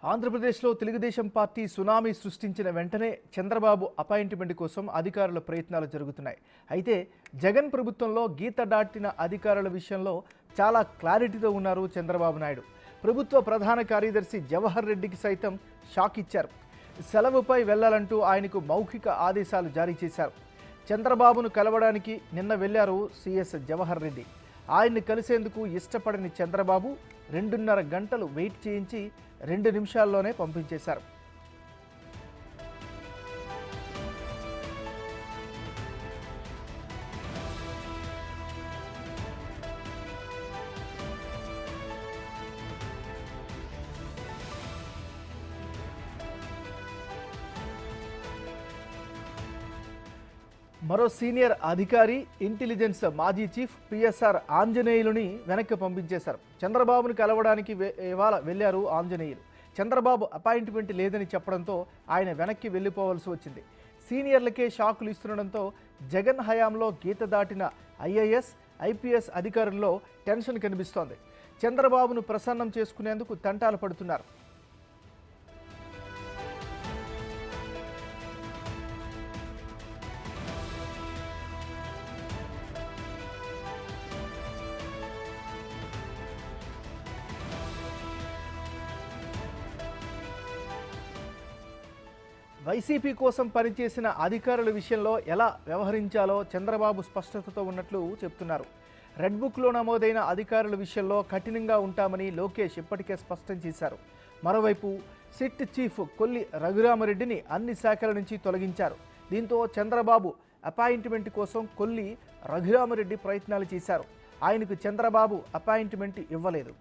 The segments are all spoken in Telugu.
ఆంధ్రప్రదేశ్లో తెలుగుదేశం పార్టీ సునామీ సృష్టించిన వెంటనే చంద్రబాబు అపాయింట్మెంట్ కోసం అధికారుల ప్రయత్నాలు జరుగుతున్నాయి. అయితే జగన్ ప్రభుత్వంలో గీత దాటిన అధికారుల విషయంలో చాలా క్లారిటీతో ఉన్నారు చంద్రబాబు నాయుడు. ప్రభుత్వ ప్రధాన కార్యదర్శి జవహర్ రెడ్డికి సైతం షాక్ ఇచ్చారు. సెలవుపై వెళ్లాలంటూ ఆయనకు మౌఖిక ఆదేశాలు జారీ చేశారు. చంద్రబాబును కలవడానికి నిన్న వెళ్లారు సీఎస్ జవహర్ రెడ్డి. ఆయన్ని కలిసేందుకు ఇష్టపడని చంద్రబాబు 2.5 గంటలు వెయిట్ చేయించి 2 నిమిషాల్లోనే పంపించేశారు. మరో సీనియర్ అధికారి ఇంటెలిజెన్స్ మాజీ చీఫ్ పిఎస్ఆర్ ఆంజనేయులుని వెనక్కి పంపించేశారు. చంద్రబాబును కలవడానికి ఇవాళ వెళ్లారు ఆంజనేయులు. చంద్రబాబు అపాయింట్మెంట్ లేదని చెప్పడంతో ఆయన వెనక్కి వెళ్ళిపోవాల్సి వచ్చింది. సీనియర్లకే షాకులు ఇస్తుండడంతో జగన్ హయాంలో గీత దాటిన ఐఏఎస్ ఐపీఎస్ అధికారుల్లో టెన్షన్ కనిపిస్తోంది. చంద్రబాబును ప్రసన్నం చేసుకునేందుకు తంటాలు పడుతున్నారు. వైసీపీ కోసం పనిచేసిన అధికారుల విషయంలో ఎలా వ్యవహరించాలో చంద్రబాబు స్పష్టతతో ఉన్నట్లు చెప్తున్నారు. రెడ్ బుక్లో నమోదైన అధికారుల విషయంలో కఠినంగా ఉంటామని లోకేష్ ఇప్పటికే స్పష్టం చేశారు. మరోవైపు సిట్ చీఫ్ కొల్లి రఘురామరెడ్డిని అన్ని శాఖల నుంచి తొలగించారు. దీంతో చంద్రబాబు అపాయింట్మెంట్ కోసం కొల్లి రఘురామరెడ్డి ప్రయత్నాలు చేశారు. ఆయనకు చంద్రబాబు అపాయింట్మెంట్ ఇవ్వలేదు.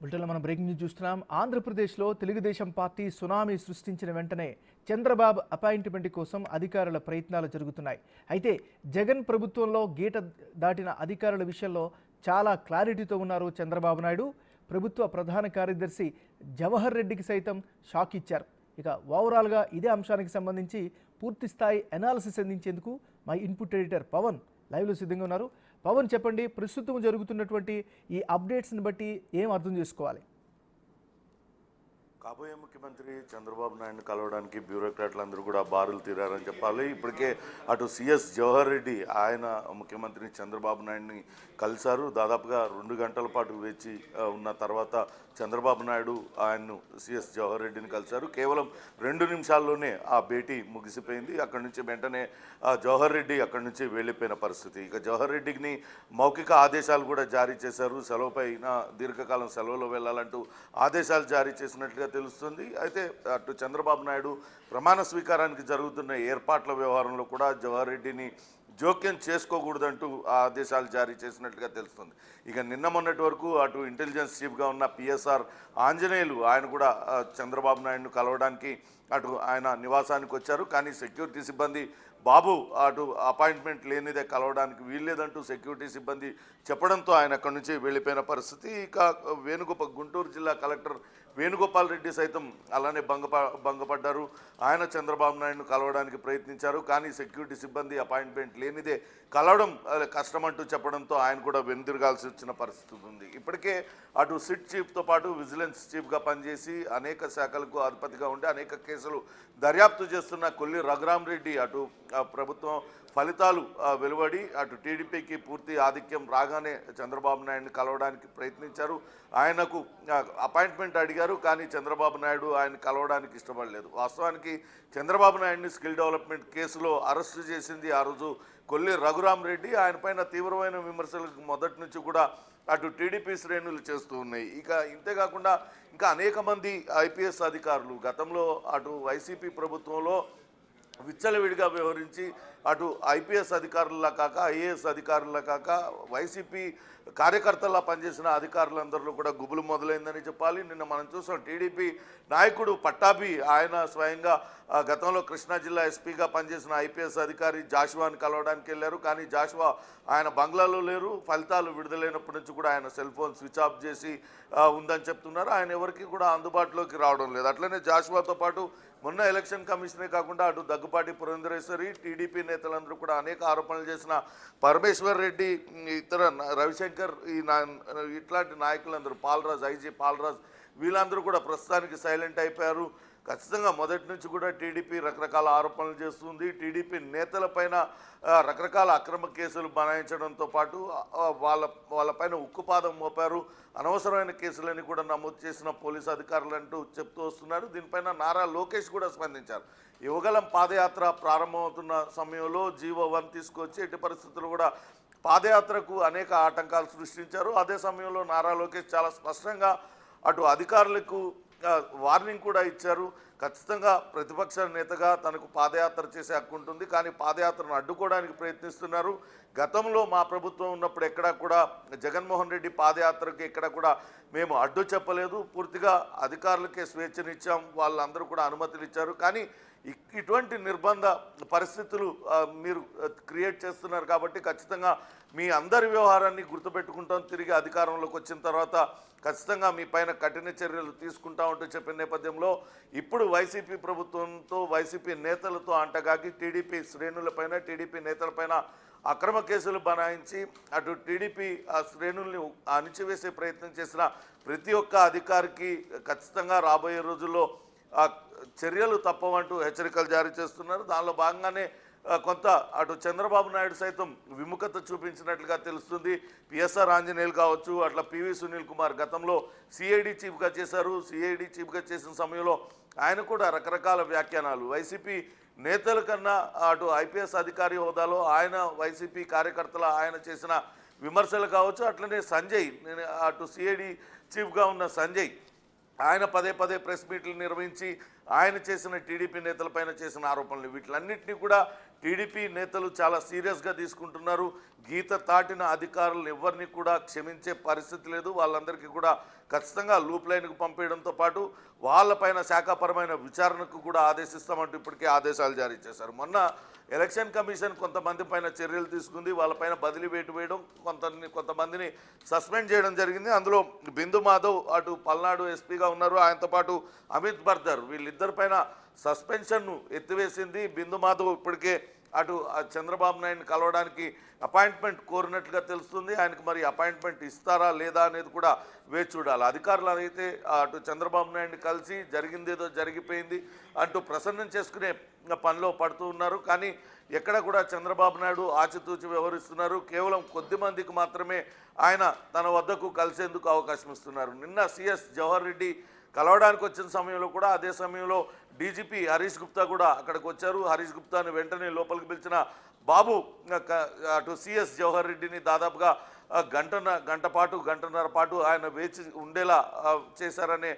బులెటిన్లో మనం బ్రేకింగ్ న్యూస్ చూస్తున్నాం. ఆంధ్రప్రదేశ్లో తెలుగుదేశం పార్టీ సునామీ సృష్టించిన వెంటనే చంద్రబాబు అపాయింట్మెంట్ కోసం అధికారుల ప్రయత్నాలు జరుగుతున్నాయి. అయితే జగన్ ప్రభుత్వంలో గీత దాటిన అధికారుల విషయంలో చాలా క్లారిటీతో ఉన్నారు చంద్రబాబు నాయుడు. ప్రభుత్వ ప్రధాన కార్యదర్శి జవహర్ రెడ్డికి సైతం షాక్ ఇచ్చారు. ఇక ఓవరాల్గా ఇదే అంశానికి సంబంధించి పూర్తి స్థాయి అనాలిసిస్ అందించేందుకు మా ఇన్పుట్ ఎడిటర్ పవన్ లైవ్లో సిద్ధంగా ఉన్నారు. పవన్, చెప్పండి, ప్రస్తుతం జరుగుతున్నటువంటి ఈ అప్డేట్స్ని బట్టి ఏం అర్థం చేసుకోవాలి? కాబోయే ముఖ్యమంత్రి చంద్రబాబు నాయుడుని కలవడానికి బ్యూరోక్రాట్లందరూ కూడా బారులు తీరారని చెప్పాలి. ఇప్పటికే అటు సిఎస్ జవహర్ రెడ్డి ఆయన ముఖ్యమంత్రిని చంద్రబాబు నాయుడిని కలిశారు. దాదాపుగా 2 గంటల పాటు వేచి ఉన్న తర్వాత చంద్రబాబు నాయుడు ఆయన్ను సిఎస్ జవహర్ రెడ్డిని కలిశారు. కేవలం 2 నిమిషాల్లోనే ఆ భేటీ ముగిసిపోయింది. అక్కడి నుంచి వెంటనే జవహర్ రెడ్డి అక్కడి నుంచి వెళ్ళిపోయిన పరిస్థితి. ఇక జవహర్ రెడ్డిని మౌఖిక ఆదేశాలు కూడా జారీ చేశారు. సెలవుపైన దీర్ఘకాలం సెలవులో వెళ్ళాలంటూ ఆదేశాలు జారీ చేసినట్లుగా తెలుస్తుంది. అయితే అటు చంద్రబాబు నాయుడు ప్రమాణ స్వీకారానికి జరుగుతున్న ఏర్పాట్ల వ్యవహారంలో కూడా జవహర్ రెడ్డిని జోక్యం చేసుకోకూడదంటూ ఆదేశాలు జారీ చేసినట్లుగా తెలుస్తుంది. ఇక నిన్న మొన్నటి వరకు అటు ఇంటెలిజెన్స్ చీఫ్గా ఉన్న పిఎస్ఆర్ ఆంజనేయులు ఆయన కూడా చంద్రబాబు నాయుడును కలవడానికి అటు ఆయన నివాసానికి వచ్చారు. కానీ సెక్యూరిటీ సిబ్బంది బాబు అటు అపాయింట్మెంట్ లేనిదే కలవడానికి వీల్లేదంటూ సెక్యూరిటీ సిబ్బంది చెప్పడంతో ఆయన అక్కడి నుంచి వెళ్ళిపోయిన పరిస్థితి. ఇక గుంటూరు జిల్లా కలెక్టర్ వేణుగోపాల్ రెడ్డి సైతం అలానే భంగపడ్డారు. ఆయన చంద్రబాబు నాయుడును కలవడానికి ప్రయత్నించారు. కానీ సెక్యూరిటీ సిబ్బంది అపాయింట్మెంట్ లేనిదే కలవడం కష్టమంటూ చెప్పడంతో ఆయన కూడా వెనుదిరగాల్సి వచ్చిన పరిస్థితి ఉంది. ఇప్పటికే అటు సిట్ చీఫ్తో పాటు విజిలెన్స్ చీఫ్గా పనిచేసి అనేక శాఖలకు అధిపతిగా ఉండి అనేక కేసులు దర్యాప్తు చేస్తున్న కొల్లి రఘురామరెడ్డి అటు ప్రభుత్వం ఫలితాలు వెలువడి అటు టీడీపీకి పూర్తి ఆధిక్యం రాగానే చంద్రబాబు నాయుడిని కలవడానికి ప్రయత్నించారు. ఆయనకు అపాయింట్మెంట్ అడిగారు. కానీ చంద్రబాబు నాయుడు ఆయన కలవడానికి ఇష్టపడలేదు. వాస్తవానికి చంద్రబాబు నాయుడిని స్కిల్ డెవలప్మెంట్ కేసులో అరెస్టు చేసింది ఆ రోజు కొల్లి రఘురామరెడ్డి. ఆయన పైన తీవ్రమైన విమర్శలకు మొదటి నుంచి కూడా అటు టీడీపీ శ్రేణులు చేస్తూ ఉన్నాయి. ఇక ఇంతేకాకుండా ఇంకా అనేక మంది ఐపీఎస్ అధికారులు గతంలో అటు వైసీపీ ప్రభుత్వంలో విచ్చలవిడిగా వ్యవహరించి అటు ఐపీఎస్ అధికారుల్లా కాక ఐఏఎస్ అధికారుల్లా కాక వైసీపీ కార్యకర్తల్లా పనిచేసిన అధికారులందరిలో కూడా గుబులు మొదలైందని చెప్పాలి. నిన్న మనం చూసాం టీడీపీ నాయకుడు పట్టాభి ఆయన స్వయంగా గతంలో కృష్ణా జిల్లా ఎస్పీగా పనిచేసిన ఐపీఎస్ అధికారి జాషువాని కలవడానికి వెళ్ళారు. కానీ జాషువా ఆయన బంగ్లాలో లేరు. ఫలితాలు విడుదలైనప్పటి నుంచి కూడా ఆయన సెల్ ఫోన్ స్విచ్ ఆఫ్ చేసి ఉందని చెప్తున్నారు. ఆయన ఎవరికి కూడా అందుబాటులోకి రావడం లేదు. అట్లనే జాషువాతో పాటు మొన్న ఎలక్షన్ కమిషనే కాకుండా అటు దగ్గుపాటి పురంధరేశ్వరి టీడీపీ నేత నేతలందరూ కూడా అనేక ఆరోపణలు చేసిన పరమేశ్వర్ రెడ్డి, ఇతర రవిశంకర్, ఇట్లాంటి నాయకులందరూ, పాల్రాజ్, ఐజీ పాల్రాజ్, వీళ్ళందరూ కూడా ప్రస్తుతానికి సైలెంట్ అయిపోయారు. ఖచ్చితంగా మొదటి నుంచి కూడా టీడీపీ రకరకాల ఆరోపణలు చేస్తుంది. టీడీపీ నేతలపైన రకరకాల అక్రమ కేసులు బనాయించడంతో పాటు వాళ్ళపైన ఉక్కుపాదం మోపారు. అనవసరమైన కేసులని కూడా నమోదు చేసిన పోలీసు అధికారులు అంటూ చెప్తూ వస్తున్నారు. దీనిపైన నారా లోకేష్ కూడా స్పందించారు. యువగలం పాదయాత్ర ప్రారంభమవుతున్న సమయంలో జీవో 1 తీసుకొచ్చి ఎట్టి పరిస్థితుల్లో కూడా పాదయాత్రకు అనేక ఆటంకాలు సృష్టించారు. అదే సమయంలో నారా లోకేష్ చాలా స్పష్టంగా అటు అధికారులకు వార్నింగ్ కూడా ఇచ్చారు. ఖచ్చితంగా ప్రతిపక్ష నేతగా తనకు పాదయాత్ర చేసే హక్కు ఉంటుంది, కానీ పాదయాత్రను అడ్డుకోవడానికి ప్రయత్నిస్తున్నారు. గతంలో మా ప్రభుత్వం ఉన్నప్పుడు ఎక్కడా కూడా జగన్మోహన్ రెడ్డి పాదయాత్రకి ఎక్కడ కూడా మేము అడ్డు చెప్పలేదు. పూర్తిగా అధికారులకే స్వేచ్ఛనిచ్చాం, వాళ్ళందరూ కూడా అనుమతులు ఇచ్చారు. కానీ ఇటువంటి నిర్బంధ పరిస్థితులు మీరు క్రియేట్ చేస్తున్నారు కాబట్టి ఖచ్చితంగా మీ అందరి వ్యవహారాన్ని గుర్తుపెట్టుకుంటాం, తిరిగి అధికారంలోకి వచ్చిన తర్వాత ఖచ్చితంగా మీ పైన కఠిన చర్యలు తీసుకుంటామంటూ చెప్పిన నేపథ్యంలో ఇప్పుడు వైసీపీ ప్రభుత్వంతో, వైసీపీ నేతలతో అంటగాగి టీడీపీ శ్రేణులపైన, టీడీపీ నేతలపైన అక్రమ కేసులు బనాయించి అటు టీడీపీ శ్రేణుల్ని అణిచివేసే ప్రయత్నం చేసిన ప్రతి ఒక్క అధికారికి ఖచ్చితంగా రాబోయే రోజుల్లో చర్యలు తప్పవంటూ హెచ్చరికలు జారీ చేస్తున్నారు. దానిలో భాగంగానే కొంత అటు చంద్రబాబు నాయుడు సైతం విముఖత చూపించినట్లుగా తెలుస్తుంది. పిఎస్ఆర్ ఆంజనేయులు కావచ్చు, అట్లా పివి సునీల్ కుమార్ గతంలో సిఐడి చీఫ్గా చేశారు. సిఐడి చీఫ్గా చేసిన సమయంలో ఆయన కూడా రకరకాల వ్యాఖ్యానాలు, వైసీపీ నేతల కన్నా అటు ఐపీఎస్ అధికారి హోదాలో ఆయన వైసీపీ కార్యకర్తల ఆయన చేసిన విమర్శలు కావచ్చు, అట్లనే సంజయ్, అటు సిఐడి చీఫ్గా ఉన్న సంజయ్ ఆయన పదే పదే ప్రెస్ మీట్లు నిర్వహించి ఆయన చేసిన టీడీపీ నేతలపైన చేసిన ఆరోపణలు, వీటిలన్నింటినీ కూడా టీడీపీ నేతలు చాలా సీరియస్గా తీసుకుంటున్నారు. గీత దాటిన అధికారులను ఎవరిని కూడా క్షమించే పరిస్థితి లేదు. వాళ్ళందరికీ కూడా ఖచ్చితంగా లూప్ లైన్కు పంపేయడంతో పాటు వాళ్ళపైన శాఖాపరమైన విచారణకు కూడా ఆదేశిస్తామంటూ ఇప్పటికే ఆదేశాలు జారీ చేశారు. మొన్న ఎలక్షన్ కమిషన్ కొంతమంది పైన చర్యలు తీసుకుంది, వాళ్ళపైన బదిలీ వేటు వేయడం, కొంతమందిని సస్పెండ్ చేయడం జరిగింది. అందులో బిందు మాధవ్ అటు పల్నాడు ఎస్పీగా ఉన్నారు, ఆయనతో పాటు అమిత్ బర్దర్, వీళ్ళిద్దరిపైన సస్పెన్షన్ను ఎత్తివేసింది. బిందు మాధవ్ ఇప్పటికే అటు చంద్రబాబు నాయుడిని కలవడానికి అపాయింట్మెంట్ కోరినట్లుగా తెలుస్తుంది. ఆయనకు మరి అపాయింట్మెంట్ ఇస్తారా లేదా అనేది కూడా వేచి చూడాలి. అధికారులు అయితే అటు చంద్రబాబు నాయుడిని కలిసి జరిగిందేదో జరిగిపోయింది అంటూ ప్రసన్నం చేసుకునే పనిలో పడుతూ ఉన్నారు. కానీ ఎక్కడ కూడా చంద్రబాబు నాయుడు ఆచితూచి వ్యవహరిస్తున్నారు. కేవలం కొద్ది మందికి మాత్రమే ఆయన తన వద్దకు కలిసేందుకు అవకాశం ఇస్తున్నారు. నిన్న సిఎస్ జవహర్ రెడ్డి కలవడానికి వచ్చిన సమయంలో కూడా అదే సమయంలో డీజీపీ హరీష్ గుప్తా కూడా అక్కడికి వచ్చారు. హరీష్ గుప్తాను వెంటనే లోపలికి పిలిచిన బాబు అటు సిఎస్ జవహర్ రెడ్డిని దాదాపుగా గంటన్నర పాటు ఆయన వేచి ఉండేలా చేశారనే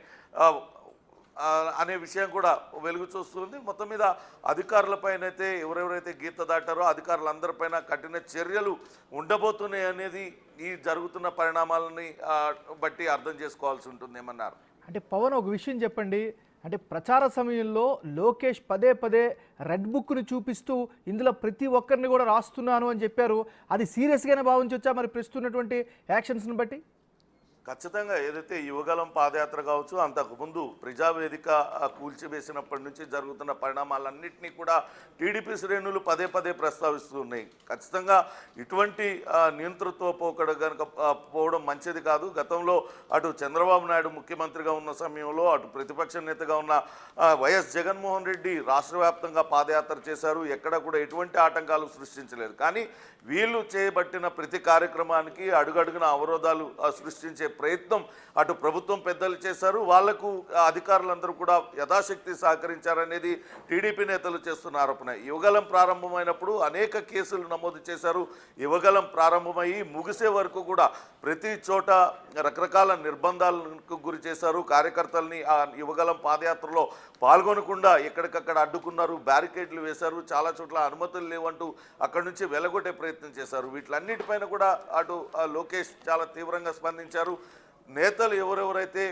విషయం కూడా వెలుగు చూస్తుంది. మొత్తం మీద అధికారులపైనైతే ఎవరెవరైతే గీత దాటారో అధికారులందరిపైన కఠిన చర్యలు ఉండబోతున్నాయి అనేది ఈ జరుగుతున్న పరిణామాలని బట్టి అర్థం చేసుకోవాల్సి ఉంటుందేమన్నారు. అంటే పవన్, ఒక విషయం చెప్పండి, అంటే ప్రచార సమయంలో లోకేష్ పదే పదే రెడ్ బుక్ను చూపిస్తూ ఇందులో ప్రతి ఒక్కరిని కూడా రాస్తున్నాను అని చెప్పారు. అది సీరియస్గానే భావించవచ్చా మరి ప్రస్తున్నటువంటి యాక్షన్స్ని బట్టి? ఖచ్చితంగా ఏదైతే యువగలం పాదయాత్ర కావచ్చు, అంతకుముందు ప్రజావేదిక కూల్చివేసినప్పటి నుంచి జరుగుతున్న పరిణామాలన్నింటినీ కూడా టీడీపీ శ్రేణులు పదే పదే ప్రస్తావిస్తున్నాయి. ఖచ్చితంగా ఇటువంటి నియంతృత్వ పోకడ కనుక పోవడం మంచిది కాదు. గతంలో అటు చంద్రబాబు నాయుడు ముఖ్యమంత్రిగా ఉన్న సమయంలో అటు ప్రతిపక్ష నేతగా ఉన్న వైఎస్ జగన్మోహన్ రెడ్డి రాష్ట్ర వ్యాప్తంగా పాదయాత్ర చేశారు. ఎక్కడ కూడా ఎటువంటి ఆటంకాలు సృష్టించలేదు. కానీ వీళ్ళు చేయబట్టిన ప్రతి కార్యక్రమానికి అడుగడుగున అవరోధాలు సృష్టించే ప్రయత్నం అటు ప్రభుత్వం పెద్దలు చేశారు. వాళ్లకు అధికారులందరూ కూడా యథాశక్తి సహకరించారనేది టీడీపీ నేతలు చేస్తున్న ఆరోపణ. యువగలం ప్రారంభమైనప్పుడు అనేక కేసులు నమోదు చేశారు. యువగలం ప్రారంభమయ్యి ముగిసే వరకు కూడా ప్రతి చోట రకరకాల నిర్బంధాలకు గురి చేశారు. కార్యకర్తల్ని ఆ యువగలం పాదయాత్రలో పాల్గొనకుండా ఎక్కడికక్కడ అడ్డుకున్నారు, బ్యారికేడ్లు వేశారు, చాలా చోట్ల అనుమతులు లేవంటూ అక్కడి నుంచి వెలగొట్టే ప్రయత్నం చేశారు. వీటిలన్నిటిపైన కూడా అటు లోకేష్ చాలా తీవ్రంగా స్పందించారు. నేతలు ఎవరెవరైతే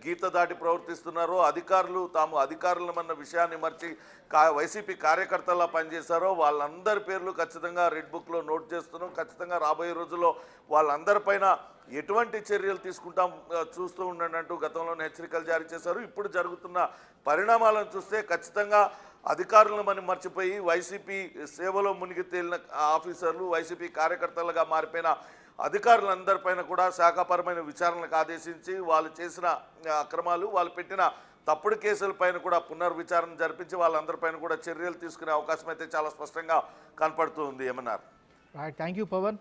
గీత దాటి ప్రవర్తిస్తున్నారో, అధికారులు తాము అధికారులమన్న విషయాన్ని మర్చి వైసీపీ కార్యకర్తలా పనిచేశారో వాళ్ళందరి పేర్లు ఖచ్చితంగా రెడ్ బుక్లో నోట్ చేస్తున్నాం. ఖచ్చితంగా రాబోయే రోజుల్లో వాళ్ళందరిపైన ఎటువంటి చర్యలు తీసుకుంటాం చూస్తూ ఉండండి అంటూ గతంలోనే హెచ్చరికలు జారీ చేశారు. ఇప్పుడు జరుగుతున్న పరిణామాలను చూస్తే ఖచ్చితంగా అధికారులను మనం మర్చిపోయి వైసీపీ సేవలో మునిగి తేలిన ఆఫీసర్లు, వైసీపీ కార్యకర్తలుగా మారిపోయిన అధికారులందరిపైన కూడా శాఖాపరమైన విచారణలకు ఆదేశించి వాళ్ళు చేసిన అక్రమాలు, వాళ్ళు పెట్టిన తప్పుడు కేసులపైన కూడా పునర్విచారణ జరిపించి వాళ్ళందరిపైన కూడా చర్యలు తీసుకునే అవకాశం అయితే చాలా స్పష్టంగా కనపడుతుంది. ఏమన్నారు? Right, thank you Pawan.